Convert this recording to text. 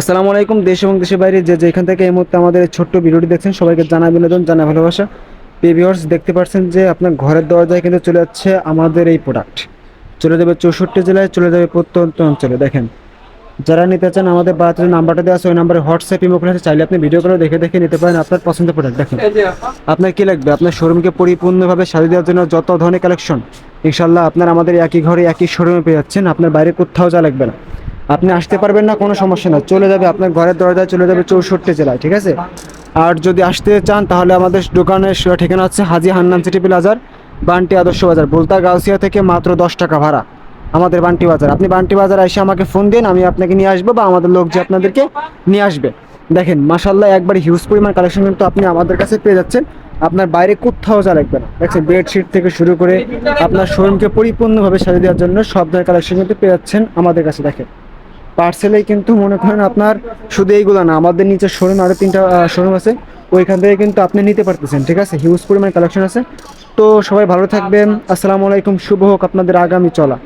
আসসালামু আলাইকুম। দেশ এবং দেশের বাইরে যে যেখান থেকে এই মুহূর্তে আমাদের এই ছোট্ট ভিডিওটি দেখছেন সবাইকে জানাই বিনোদন, জানাই ভালোবাসা। ভিউয়ার্স, দেখতে পাচ্ছেন যে আপনার ঘরের দরজায় কিন্তু চলে যাচ্ছে আমাদের এই প্রোডাক্ট। চলে যাবে 64 জেলায়, চলে যাবে প্রত্যন্ত অঞ্চলে। দেখেন, যারা নিতে চান আমাদের বাড়িতে নাম্বারটা দেওয়া আছে, ওই নাম্বারে হোয়াটসঅ্যাপ ইমো করে আছে, চাইলে আপনি ভিডিও করে দেখে দেখে নিতে পারেন আপনার পছন্দের প্রোডাক্ট। দেখেন, আপনার কি লাগবে? আপনার শোরুমকে পরিপূর্ণভাবে সাজিয়ে দেওয়ার জন্য যত ধরনের কালেকশন ইনশাল্লাহ আপনার আমাদের একই ঘরে একই শোরুমে পেয়ে যাচ্ছেন। আপনার বাইরে কোথাও যা লাগবে না। আপনি আসতে পারবেন না, কোনো সমস্যা না, চলে যাবে আপনার ঘরের দরজায়, চলে যাবে 64 জেলায়, ঠিক আছে? আর যদি আসতে চান তাহলে আমাদের দোকানের ঠিকানা হচ্ছে হাজী হান্নান সিটি প্লাজার, বান্টি আদর্শ বাজার, বলতা গাউসিয়া থেকে মাত্র 10 টাকা ভাড়া আমাদের বান্টি বাজার। আপনি বান্টি বাজার এসে আমাকে ফোন দিন, আমি আপনাকে নিয়ে আসবো বা আমাদের লোক যে আপনাদেরকে নিয়ে আসবে। দেখেন, মাশাল্লাহ একবার হিউজ পরিমাণ কালেকশন কিন্তু আপনি আমাদের কাছে পেয়ে যাচ্ছেন। আপনার বাইরে কোথাও যা লাগবে না। দেখছেন, বেডশিট থেকে শুরু করে আপনার শোরুমকে পরিপূর্ণভাবে সাজিয়ে দেওয়ার জন্য সব ধরনের কালেকশন কিন্তু পেয়ে যাচ্ছেন আমাদের কাছে। দেখেন, পার্সেলেই কিন্তু মনে করেন আপনার শুধু এইগুলো না, আমাদের নিচে শোরুম আরও 3টা শোরুম আছে, ওইখান থেকে কিন্তু আপনি নিতে পারতেছেন, ঠিক আছে? হিউজ পরিমাণ কালেকশন আছে। তো সবাই ভালো থাকবেন। আসসালামু আলাইকুম। শুভ হোক আপনাদের আগামী চলা।